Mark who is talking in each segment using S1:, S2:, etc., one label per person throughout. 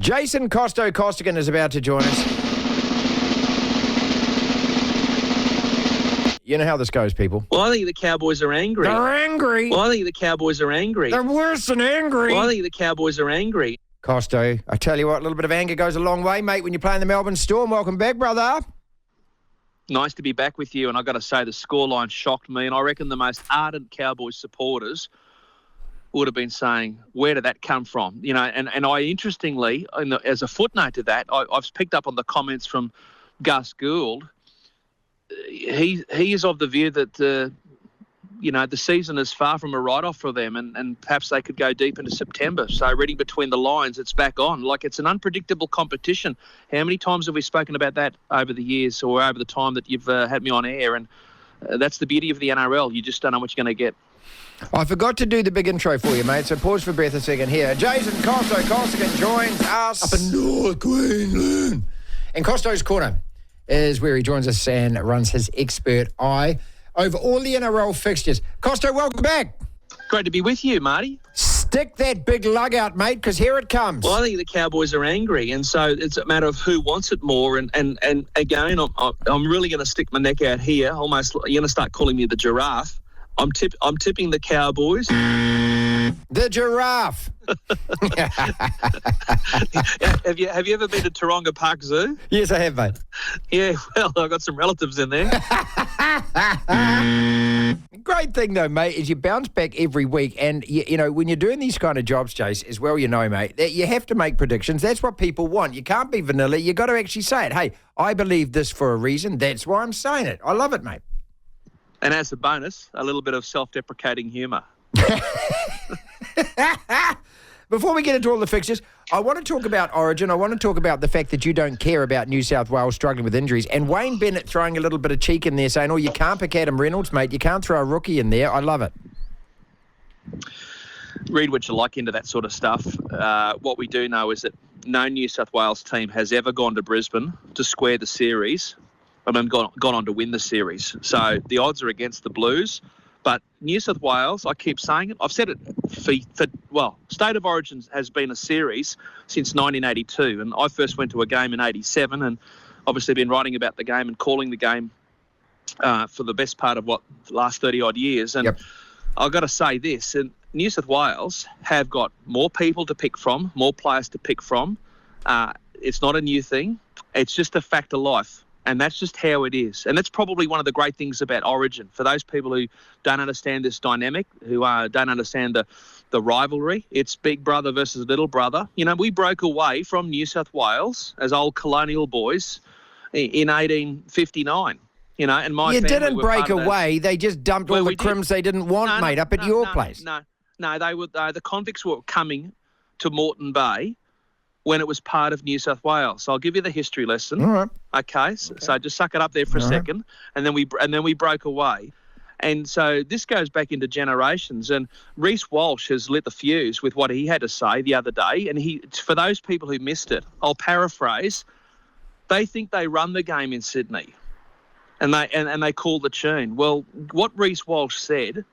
S1: Jason Costo Costigan is about to join us. You know how this goes, people.
S2: Well, I think the Cowboys are angry.
S1: They're angry.
S2: Well, I think the Cowboys are angry.
S1: They're worse than angry.
S2: Well, I think the Cowboys are angry.
S1: Costo, I tell you what, a little bit of anger goes a long way, mate, when you're playing the Melbourne Storm. Welcome back, brother.
S2: Nice to be back with you, and I've got to say the scoreline shocked me, and I reckon the most ardent Cowboys supporters would have been saying, where did that come from? You know, and I interestingly, as a footnote to that, I've picked up on the comments from Gus Gould. He is of the view that, the season is far from a write-off for them, and perhaps they could go deep into September. So reading between the lines, it's back on. Like, it's an unpredictable competition. How many times have we spoken about that over the years or over the time that you've had me on air? And that's the beauty of the NRL. You just don't know what you're going to get.
S1: I forgot to do the big intro for you, mate, so pause for breath a second here. Jason Costo Costigan joins us up in North Queensland. And Costo's Corner is where he joins us and runs his expert eye over all the NRL fixtures. Costo, welcome back.
S2: Great to be with you, Marty.
S1: Stick that big lug out, mate, because here it comes.
S2: Well, I think the Cowboys are angry, and so it's a matter of who wants it more. And again, I'm really going to stick my neck out here. Almost, you're going to start calling me the giraffe. I'm tipping the Cowboys.
S1: The giraffe.
S2: Have you ever been to Taronga Park Zoo?
S1: Yes, I have, mate.
S2: Yeah, well, I've got some relatives in there.
S1: Great thing, though, mate, is you bounce back every week. And, you know, when you're doing these kind of jobs, Jace, as well, you know, mate, that you have to make predictions. That's what people want. You can't be vanilla. You got to actually say it. Hey, I believe this for a reason. That's why I'm saying it. I love it, mate.
S2: And as a bonus, a little bit of self-deprecating humour.
S1: Before we get into all the fixtures, I want to talk about Origin. I want to talk about the fact that you don't care about New South Wales struggling with injuries. And Wayne Bennett throwing a little bit of cheek in there saying, oh, you can't pick Adam Reynolds, mate. You can't throw a rookie in there. I love it.
S2: Read what you like into that sort of stuff. What we do know is that no New South Wales team has ever gone to Brisbane to square the series and then gone on to win the series. So the odds are against the Blues. But New South Wales, I keep saying it, I've said it State of Origin has been a series since 1982. And I first went to a game in 87 and obviously been writing about the game and calling the game for the best part of the last 30-odd years. And I've got to say this, and New South Wales have got more people to pick from, more players to pick from. It's not a new thing. It's just a fact of life. And that's just how it is. And that's probably one of the great things about Origin. For those people who don't understand this dynamic, who don't understand the rivalry, it's big brother versus little brother. You know, we broke away from New South Wales as old colonial boys in 1859. You know, and my family
S1: didn't break
S2: away.
S1: They just dumped all the crims they didn't want, mate, up at your place.
S2: No, they were the convicts were coming to Moreton Bay when it was part of New South Wales. So I'll give you the history lesson.
S1: All right.
S2: Okay. So just suck it up there for a second, and then we broke away. And so this goes back into generations. And Reece Walsh has lit the fuse with what he had to say the other day. And for those people who missed it, I'll paraphrase. They think they run the game in Sydney, and they call the tune. Well, what Reece Walsh said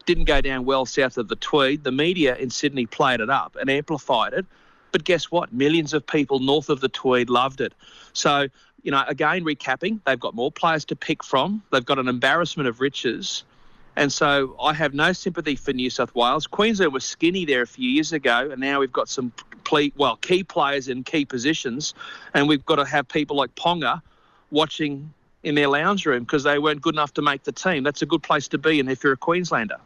S2: didn't go down well south of the Tweed. The media in Sydney played it up and amplified it. But guess what? Millions of people north of the Tweed loved it. So, you know, again, recapping, they've got more players to pick from. They've got an embarrassment of riches. And so I have no sympathy for New South Wales. Queensland was skinny there a few years ago, and now we've got some key players in key positions, and we've got to have people like Ponga watching in their lounge room because they weren't good enough to make the team. That's a good place to be, and if you're a Queenslander.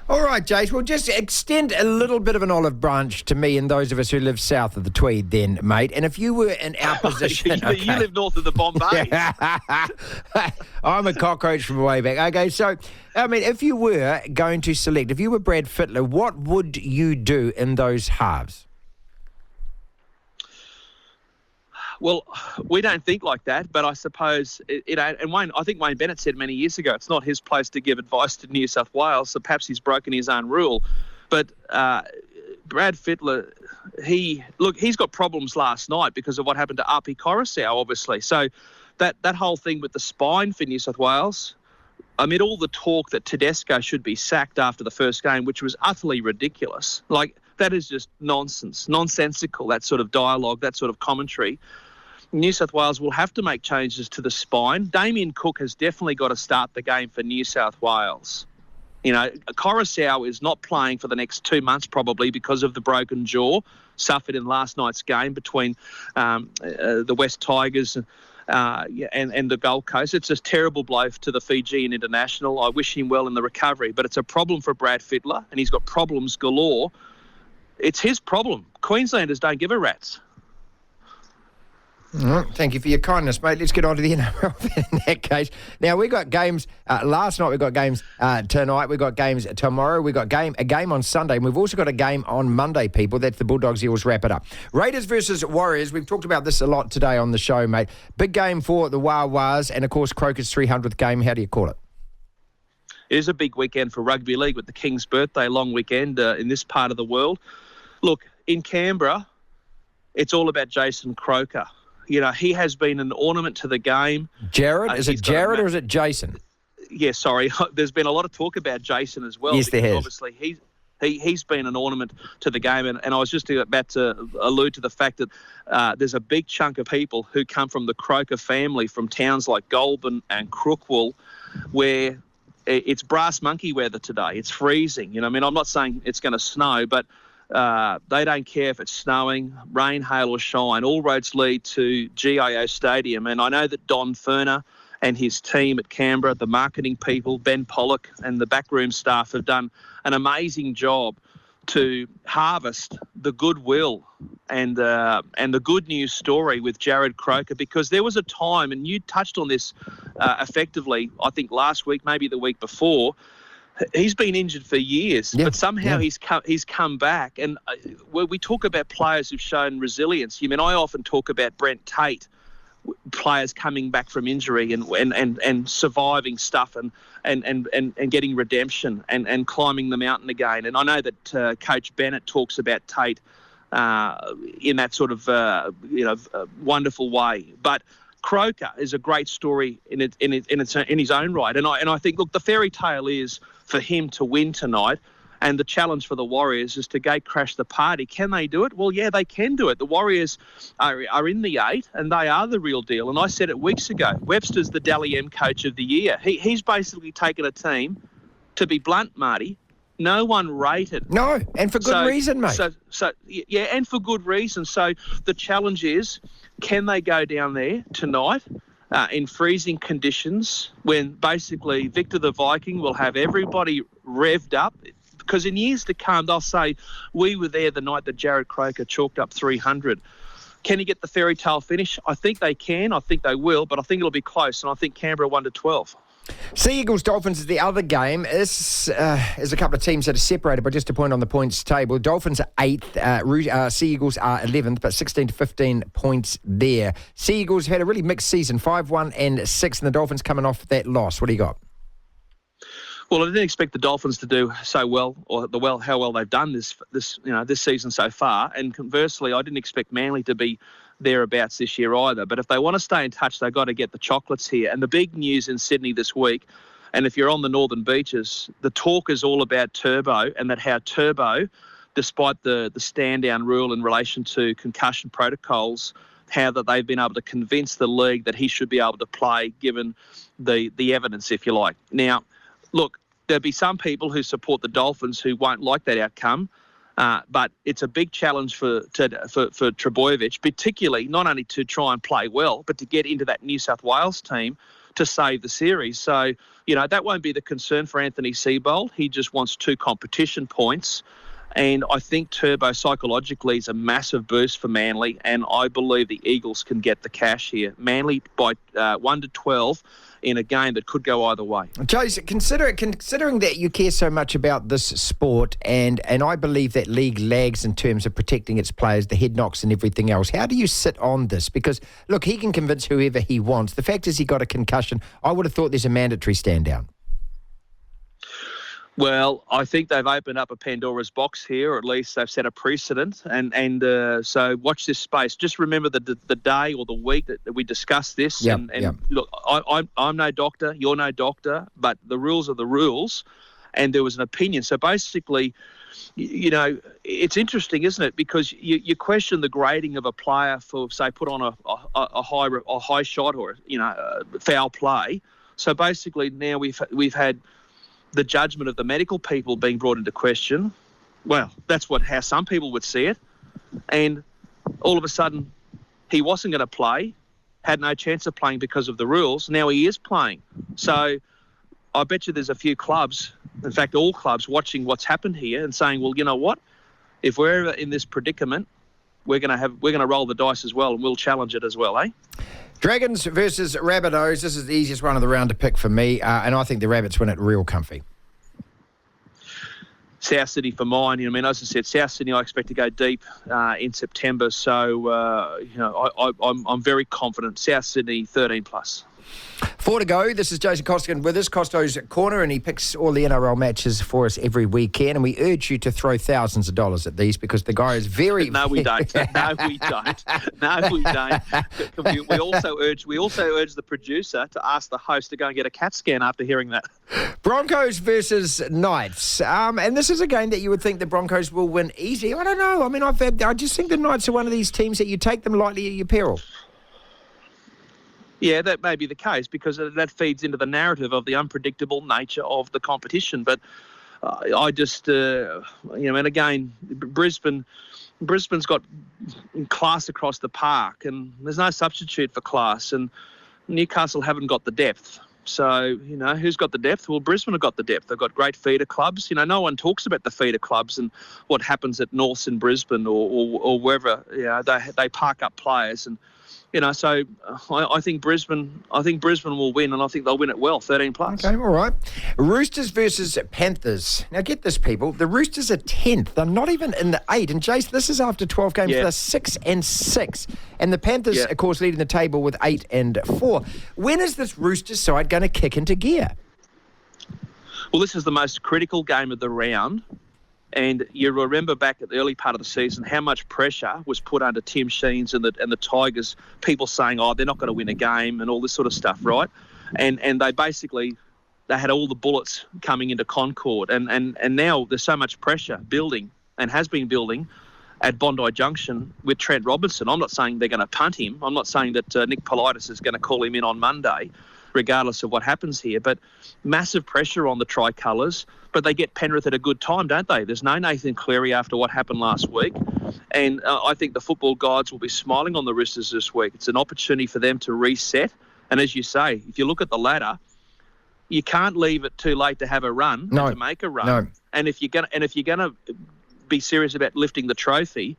S1: All right, Jace, well, just extend a little bit of an olive branch to me and those of us who live south of the Tweed then, mate. And if you were in our position...
S2: You live north of the Bombay.
S1: I'm a cockroach from way back. Okay, so, I mean, if you were going to select, if you were Brad Fittler, what would you do in those halves?
S2: Well, we don't think like that, but I suppose, I think Wayne Bennett said many years ago, it's not his place to give advice to New South Wales, so perhaps he's broken his own rule. But Brad Fittler, he's got problems last night because of what happened to Api Coruscant, obviously. So that whole thing with the spine for New South Wales, amid all the talk that Tedesco should be sacked after the first game, which was utterly ridiculous. Like, That is just nonsensical, that sort of dialogue, that sort of commentary. New South Wales will have to make changes to the spine. Damien Cook has definitely got to start the game for New South Wales. You know, Coruscant is not playing for the next 2 months probably because of the broken jaw suffered in last night's game between the West Tigers and the Gold Coast. It's a terrible blow to the Fijian international. I wish him well in the recovery, but it's a problem for Brad Fittler, and he's got problems galore. It's his problem. Queenslanders don't give a rat's.
S1: Thank you for your kindness, mate. Let's get on to the NRL in that case. Now, we got games last night. We got games tonight. We got games tomorrow. We got a game on Sunday. And we've also got a game on Monday, people. That's the Bulldogs Eels wrap it up. Raiders versus Warriors. We've talked about this a lot today on the show, mate. Big game for the Wah-Wahs and, of course, Croker's 300th game. How do you call it?
S2: It is a big weekend for rugby league with the King's birthday long weekend in this part of the world. Look, in Canberra, it's all about Jason Croker. You know, he has been an ornament to the game.
S1: Jared? Is it Jared or is it Jason?
S2: Yeah, sorry. There's been a lot of talk about Jason as well.
S1: Yes, there has.
S2: Obviously, he's been an ornament to the game. And I was just about to allude to the fact that there's a big chunk of people who come from the Croker family from towns like Goulburn and Crookwell, where it's brass monkey weather today. It's freezing. You know, I mean, I'm not saying it's going to snow, but they don't care if it's snowing, rain, hail or shine. All roads lead to GIO Stadium. And I know that Don Furner and his team at Canberra, the marketing people, Ben Pollock and the backroom staff have done an amazing job to harvest the goodwill and the good news story with Jared Croker, because there was a time, and you touched on this effectively, I think last week, maybe the week before. He's been injured for years, but somehow he's come back. And when we talk about players who've shown resilience, I mean, I often talk about Brent Tate, players coming back from injury and surviving stuff and getting redemption and climbing the mountain again. And I know that Coach Bennett talks about Tate in that sort of wonderful way, but Croker is a great story in his own right, and I think, look, the fairy tale is for him to win tonight, and the challenge for the Warriors is to gate crash the party. Can they do it? Well, yeah, they can do it. The Warriors are in the 8, and they are the real deal. And I said it weeks ago. Webster's the Dally M Coach of the Year. He's basically taken a team, to be blunt, Marty, no one rated.
S1: No, and for good reason, mate.
S2: So yeah, and for good reason. So the challenge is, can they go down there tonight in freezing conditions when basically Victor the Viking will have everybody revved up? Because in years to come, they'll say, we were there the night that Jared Croker chalked up 300. Can he get the fairy tale finish? I think they can. I think they will, but I think it'll be close, and I think Canberra 1-12.
S1: Sea Eagles Dolphins is the other game. There's a couple of teams that are separated by just a point on the points table. Dolphins are 8th, Sea Eagles are 11th, but 16 to 15 points there. Sea Eagles have had a really mixed season, 5-1 and 6, and the Dolphins coming off that loss. What do you got?
S2: Well, I didn't expect the Dolphins to do so well, or how well they've done this season so far. And conversely, I didn't expect Manly to be thereabouts this year either. But if they want to stay in touch, they've got to get the chocolates here. And the big news in Sydney this week, and if you're on the Northern Beaches, the talk is all about Turbo, and that how Turbo, despite the stand-down rule in relation to concussion protocols, how that they've been able to convince the league that he should be able to play given the evidence, if you like. Now, look, there'll be some people who support the Dolphins who won't like that outcome, but it's a big challenge for Trbojevic, particularly not only to try and play well, but to get into that New South Wales team to save the series. So, that won't be the concern for Anthony Seibold. He just wants 2 competition points. And I think Turbo psychologically is a massive boost for Manly, and I believe the Eagles can get the cash here. Manly by 1-12 in a game that could go either way.
S1: Jason, considering that you care so much about this sport, and I believe that league lags in terms of protecting its players, the head knocks and everything else, how do you sit on this? Because, look, he can convince whoever he wants. The fact is he got a concussion. I would have thought there's a mandatory stand down.
S2: Well, I think they've opened up a Pandora's box here, or at least they've set a precedent. And so watch this space. Just remember the day or the week that we discussed this. Look, I'm no doctor, you're no doctor, but the rules are the rules. And there was an opinion. So basically, it's interesting, isn't it? Because you question the grading of a player for, say, put on a high shot or foul play. So basically now we've had the judgment of the medical people being brought into question. Well, that's how some people would see it. And all of a sudden, he wasn't going to play, had no chance of playing because of the rules. Now he is playing. So I bet you there's a few clubs, in fact, all clubs, watching what's happened here and saying, well, you know what? If we're ever in this predicament, we're going to roll the dice as well, and we'll challenge it as well, eh?
S1: Dragons versus Rabbitohs. This is the easiest one of the round to pick for me, and I think the Rabbits win it real comfy.
S2: South Sydney for mine. As I said, South Sydney I expect to go deep in September. So, I'm very confident. South Sydney 13+.
S1: 4 to go. This is Jason Costigan with us, Costo's Corner, and he picks all the NRL matches for us every weekend. And we urge you to throw thousands of dollars at these because the guy is very...
S2: No, we don't. No, we don't. No, we don't. We also urge the producer to ask the host to go and get a CAT scan after hearing that.
S1: Broncos versus Knights. And this is a game that you would think the Broncos will win easy. I don't know. I just think the Knights are one of these teams that you take them lightly at your peril.
S2: Yeah, that may be the case because that feeds into the narrative of the unpredictable nature of the competition. But I just, and again, Brisbane's got class across the park, and there's no substitute for class. And Newcastle haven't got the depth. So, who's got the depth? Well, Brisbane have got the depth. They've got great feeder clubs. No one talks about the feeder clubs and what happens at Norths in Brisbane or wherever. They park up players and. So I think Brisbane will win, and I think they'll win it well, 13+.
S1: Okay, all right. Roosters versus Panthers. Now, get this, people. The Roosters are 10th. They're not even in the 8. And, Jace, this is after 12 games. Yeah. They're 6-6. And the Panthers, of course, leading the table with 8-4. When is this Roosters side going to kick into gear?
S2: Well, this is the most critical game of the round. And you remember back at the early part of the season how much pressure was put under Tim Sheens and the Tigers, people saying, they're not going to win a game and all this sort of stuff, right? And they had all the bullets coming into Concord. And now there's so much pressure building and has been building at Bondi Junction with Trent Robinson. I'm not saying they're going to punt him. I'm not saying that Nick Politis is going to call him in on Monday, regardless of what happens here. But massive pressure on the Tricolours. But they get Penrith at a good time, don't they? There's no Nathan Cleary after what happened last week. And I think the football gods will be smiling on the Roosters this week. It's an opportunity for them to reset. And as you say, if you look at the ladder, you can't leave it too late to have a run and to make a run. No. And if you're gonna be serious about lifting the trophy,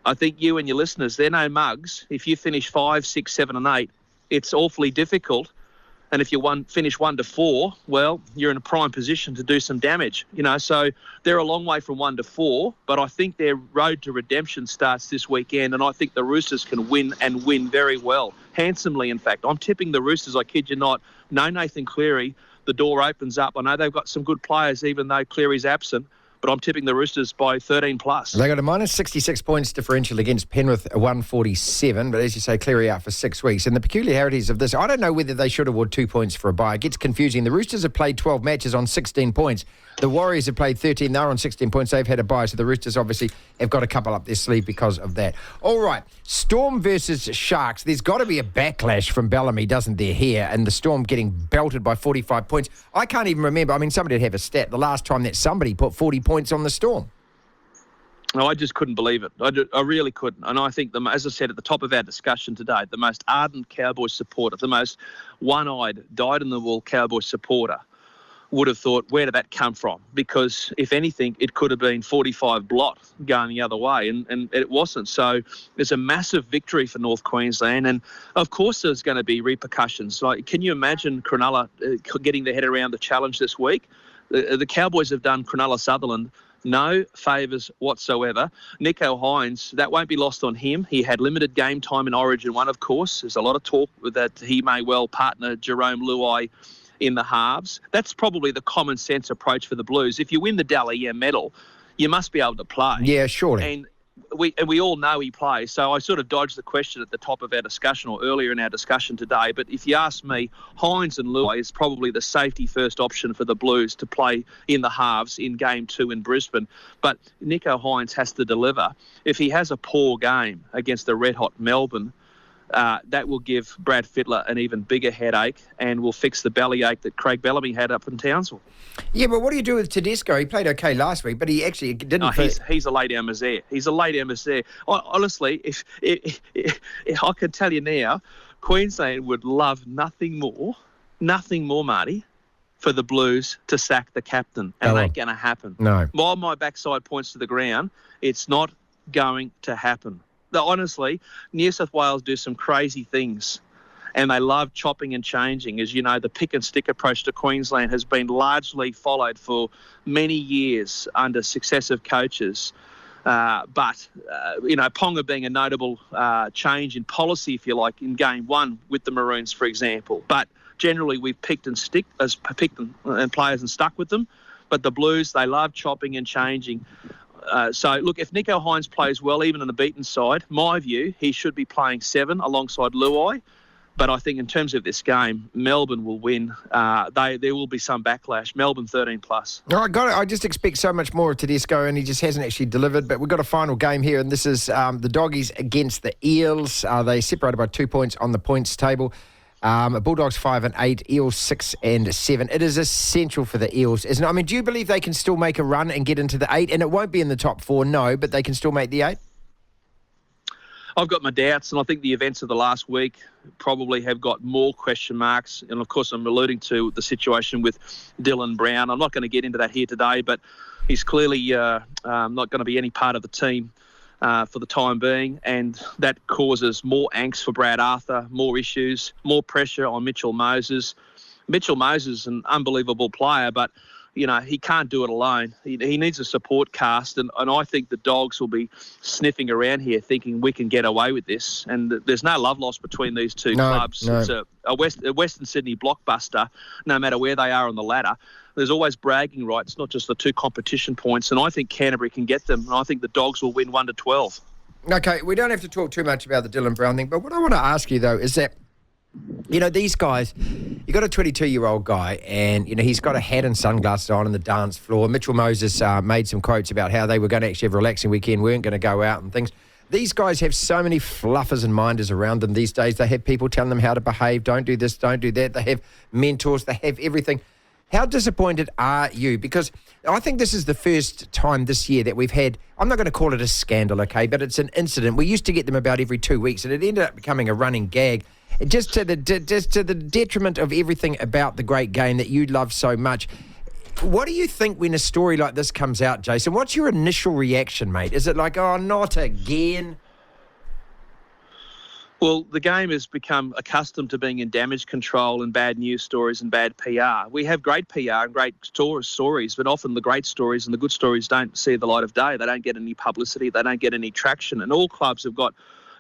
S2: I think you and your listeners, they're no mugs. If you finish 5, 6, 7 and 8, it's awfully difficult. And if you finish 1 to 4, well, you're in a prime position to do some damage. So they're a long way from 1 to 4, but I think their road to redemption starts this weekend, and I think the Roosters can win and win very well, handsomely, in fact. I'm tipping the Roosters, I kid you not. No Nathan Cleary, the door opens up. I know they've got some good players, even though Cleary's absent. But I'm tipping the Roosters by 13+.
S1: They got a minus 66 points differential against Penrith, 147. But as you say, Cleary out for 6 weeks. And the peculiarities of this, I don't know whether they should award 2 points for a bye. It gets confusing. The Roosters have played 12 matches on 16 points. The Warriors have played 13. They're on 16 points. They've had a bye. So the Roosters obviously have got a couple up their sleeve because of that. All right. Storm versus Sharks. There's got to be a backlash from Bellamy, doesn't there, here? And the Storm getting belted by 45 points. I can't even remember. Somebody would have a stat the last time that somebody put 40 points on the Storm.
S2: No, I just couldn't believe it. I really couldn't. And I think, as I said at the top of our discussion today, the most ardent Cowboys supporter, the most one-eyed, dyed-in-the-wool Cowboys supporter would have thought, where did that come from? Because, if anything, it could have been 45 blot going the other way, and it wasn't. So there's a massive victory for North Queensland, and, of course, there's going to be repercussions. Like, can you imagine Cronulla getting their head around the challenge this week? The Cowboys have done Cronulla Sutherland no favours whatsoever. Nico Hines, that won't be lost on him. He had limited game time in Origin 1, of course. There's a lot of talk that he may well partner Jerome Luai in the halves. That's probably the common sense approach for the Blues. If you win the Dally M medal, you must be able to play.
S1: Yeah, surely.
S2: And we all know he plays. So I sort of dodged the question at the top of our discussion or earlier in our discussion today. But if you ask me, Hines and Luai is probably the safety first option for the Blues to play in the halves in Game 2 in Brisbane. But Nicho Hines has to deliver. If he has a poor game against the red-hot Melbourne, that will give Brad Fittler an even bigger headache and will fix the bellyache that Craig Bellamy had up in Townsville.
S1: Yeah, but what do you do with Tedesco? He played okay last week, but he actually didn't.
S2: No, he's a late misère. He's a late misère. Honestly, if I could tell you now, Queensland would love nothing more, Marty, for the Blues to sack the captain, and it ain't going to happen.
S1: No.
S2: While my backside points to the ground, it's not going to happen. Honestly, New South Wales do some crazy things and they love chopping and changing. As you know, the pick and stick approach to Queensland has been largely followed for many years under successive coaches. But Ponga being a notable change in policy, if you like, in Game 1 with the Maroons, for example. But generally we've picked and players and stuck with them. But the Blues, they love chopping and changing. So, look, if Nicho Hines plays well, even on the beaten side, my view, he should be playing 7 alongside Luai. But I think in terms of this game, Melbourne will win. There will be some backlash. Melbourne 13+.
S1: No, I just expect so much more of Tedesco, and he just hasn't actually delivered. But we've got a final game here, and this is the Doggies against the Eels. They separated by 2 points on the points table. Bulldogs 5 and 8, Eels 6 and 7. It is essential for the Eels, isn't it? I mean, do you believe they can still make a run and get into the 8? And it won't be in the top 4, no, but they can still make the 8?
S2: I've got my doubts, and I think the events of the last week probably have got more question marks. And, of course, I'm alluding to the situation with Dylan Brown. I'm not going to get into that here today, but he's clearly not going to be any part of the team for the time being, and that causes more angst for Brad Arthur, more issues, more pressure on Mitchell Moses. Mitchell Moses is an unbelievable player, but he can't do it alone. He needs a support cast, and I think the Dogs will be sniffing around here thinking we can get away with this. And there's no love lost between these two clubs. No. It's a Western Sydney blockbuster, no matter where they are on the ladder. There's always bragging rights, not just the 2 competition points, and I think Canterbury can get them, and I think the Dogs will win 1-12.
S1: Okay, we don't have to talk too much about the Dylan Brown thing, but what I want to ask you, though, is that these guys, you got a 22-year-old guy, and he's got a hat and sunglasses on the dance floor. Mitchell Moses made some quotes about how they were going to actually have a relaxing weekend, weren't going to go out and things. These guys have so many fluffers and minders around them these days. They have people telling them how to behave, don't do this, don't do that. They have mentors, they have everything. How disappointed are you? Because I think this is the first time this year that we've had, I'm not going to call it a scandal, okay, but it's an incident. We used to get them about every 2 weeks, and it ended up becoming a running gag. Just to the detriment of everything about the great game that you love so much. What do you think when a story like this comes out, Jason? What's your initial reaction, mate? Is it like, oh, not again?
S2: Well, the game has become accustomed to being in damage control and bad news stories and bad PR. We have great PR and great stories, but often the great stories and the good stories don't see the light of day. They don't get any publicity. They don't get any traction. And all clubs have got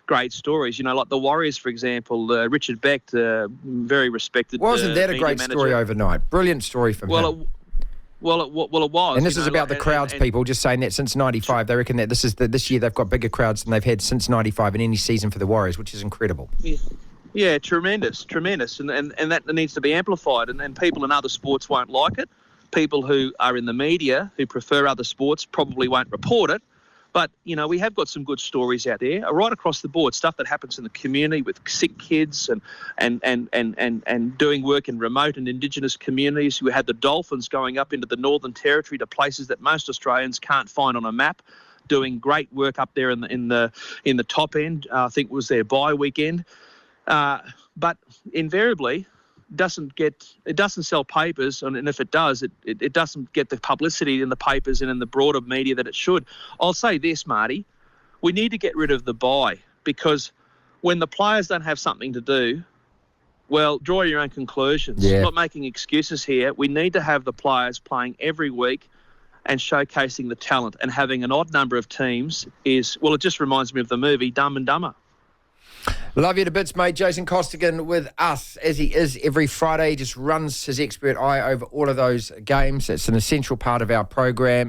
S2: great stories, like the Warriors, for example. Richard Beck, very respected.
S1: Wasn't that a great story overnight? Brilliant story from him.
S2: Well, it was.
S1: And this is about the crowds, people, just saying that since 95, they reckon that this year they've got bigger crowds than they've had since 95 in any season for the Warriors, which is incredible.
S2: Yeah, tremendous. And that needs to be amplified, and people in other sports won't like it. People who are in the media, who prefer other sports, probably won't report it. But, we have got some good stories out there, right across the board, stuff that happens in the community with sick kids and doing work in remote and Indigenous communities. We had the Dolphins going up into the Northern Territory to places that most Australians can't find on a map, doing great work up there in the top end. I think it was their bye weekend. But invariably, it doesn't sell papers, and if it does, it doesn't get the publicity in the papers and in the broader media that it should. I'll say this, Marty, we need to get rid of the bye, because when the players don't have something to do, well, draw your own conclusions.
S1: Yeah.
S2: Not making excuses here. We need to have the players playing every week and showcasing the talent, and having an odd number of teams it just reminds me of the movie Dumb and Dumber.
S1: Love you to bits, mate. Jason Costigan with us, as he is every Friday. He just runs his expert eye over all of those games. It's an essential part of our program.